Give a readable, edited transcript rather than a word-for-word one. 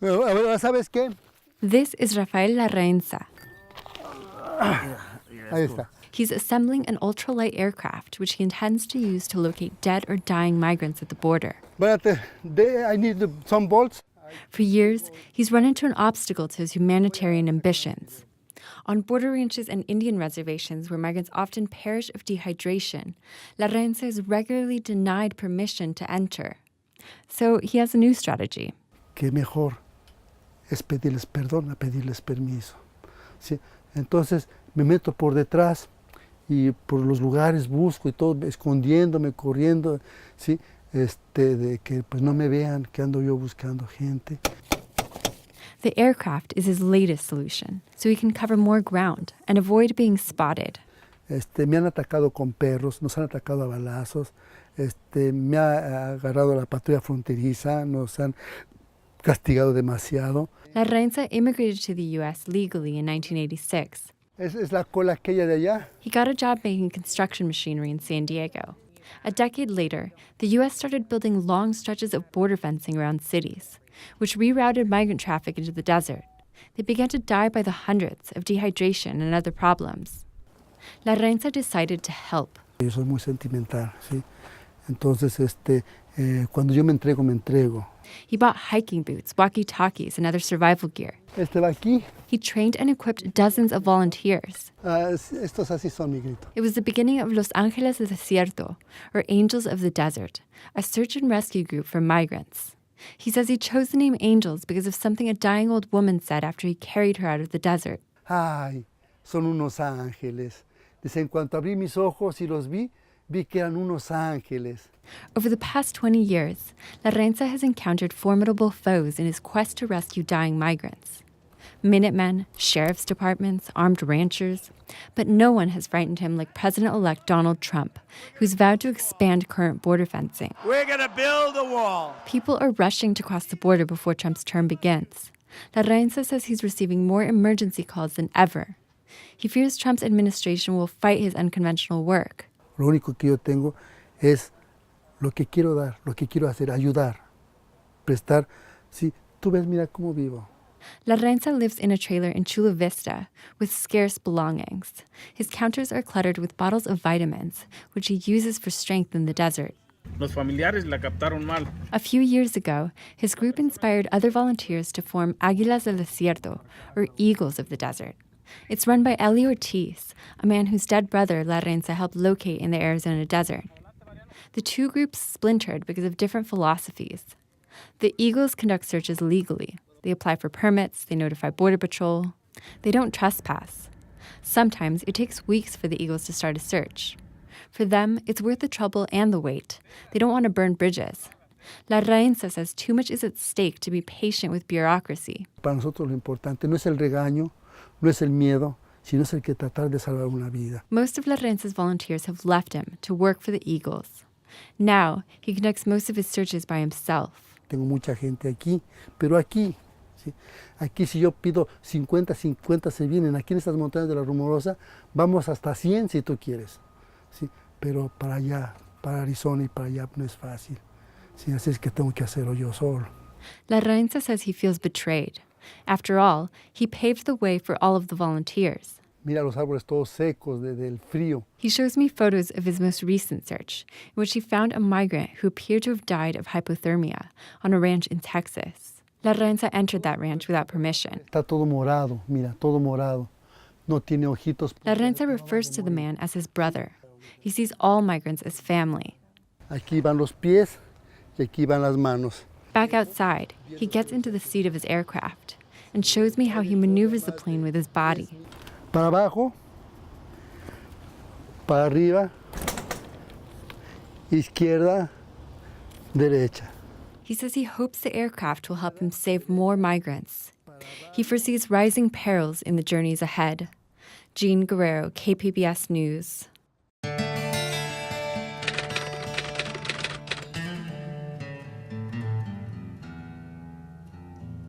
¿Sabes qué? This is Rafael Larraenza. Ahí está. He's assembling an ultralight aircraft, which he intends to use to locate dead or dying migrants at the border. But I need some bolts. For years, he's run into an obstacle to his humanitarian ambitions. On border ranches and Indian reservations where migrants often perish of dehydration, Larraenza is regularly denied permission to enter. So he has a new strategy. Que mejor es pedirles perdón a pedirles permiso. ¿Sí? Entonces me meto por detrás y por los lugares busco y todo, escondiéndome, corriendo, ¿sí? De que pues no me vean que ando yo buscando gente. The aircraft is his latest solution, so he can cover more ground and avoid being spotted. Me han atacado con perros, nos han atacado a balazos, me ha agarrado la patrulla fronteriza, nos han castigado demasiado. Larraenza immigrated to the U.S. legally in 1986. Es la cola aquella de allá. He got a job making construction machinery in San Diego. A decade later, the U.S. started building long stretches of border fencing around cities, which rerouted migrant traffic into the desert. They began to die by the hundreds of dehydration and other problems. Larraenza decided to help. Yo soy muy sentimental, ¿sí? Entonces, cuando yo me entrego. He bought hiking boots, walkie-talkies, and other survival gear. Va aquí. He trained and equipped dozens of volunteers. Estos así son, mi grito. It was the beginning of Los Aguilas del Desierto, or Angels of the Desert, a search and rescue group for migrants. He says he chose the name Angels because of something a dying old woman said after he carried her out of the desert. Ay, son unos ángeles. Dice, en cuanto abrí mis ojos y los vi que eran unos ángeles. Over the past 20 years, Larraenza has encountered formidable foes in his quest to rescue dying migrants. Minutemen, sheriff's departments, armed ranchers. But no one has frightened him like President-elect Donald Trump, who's vowed to expand current border fencing. We're going to build a wall. People are rushing to cross the border before Trump's term begins. Larraenza says he's receiving more emergency calls than ever. He fears Trump's administration will fight his unconventional work. Lo único que yo tengo es lo que quiero dar, lo que quiero hacer, ayudar, prestar. Sí, tú ves, mira cómo vivo. Larraenza lives in a trailer in Chula Vista with scarce belongings. His counters are cluttered with bottles of vitamins, which he uses for strength in the desert. Los familiares la captaron mal. A few years ago, his group inspired other volunteers to form Aguilas del Desierto, or Eagles of the Desert. It's run by Eli Ortiz, a man whose dead brother Larraenza helped locate in the Arizona desert. The two groups splintered because of different philosophies. The Eagles conduct searches legally. They apply for permits, they notify Border Patrol. They don't trespass. Sometimes it takes weeks for the Eagles to start a search. For them, it's worth the trouble and the wait. They don't want to burn bridges. Larraenza says too much is at stake to be patient with bureaucracy. Para nosotros lo importante no es el regaño, no es el miedo, sino es el que tratar de salvar una vida. Most of Larraenza's volunteers have left him to work for the Eagles. Now, he conducts most of his searches by himself. Tengo mucha gente aquí, pero aquí, ¿sí? Aquí si yo pido 50 se vienen. Aquí en estas montañas de la Rumorosa vamos hasta 100 si tú quieres. ¿Sí? Pero para allá, para Arizona y para allá no es fácil. ¿Sí? Así es que tengo que hacerlo yo solo. Larraenza says he feels betrayed. After all, he paved the way for all of the volunteers. Mira los árboles todos secos del frío. He shows me photos of his most recent search, in which he found a migrant who appeared to have died of hypothermia on a ranch in Texas. Larraenza entered that ranch without permission. Está todo morado, mira, todo morado. No tiene ojitos. Larraenza refers to the man as his brother. He sees all migrants as family. Aquí van los pies y aquí van las manos. Back outside, he gets into the seat of his aircraft and shows me how he maneuvers the plane with his body. Para abajo, para arriba, izquierda, derecha. He says he hopes the aircraft will help him save more migrants. He foresees rising perils in the journeys ahead. Jean Guerrero, KPBS News.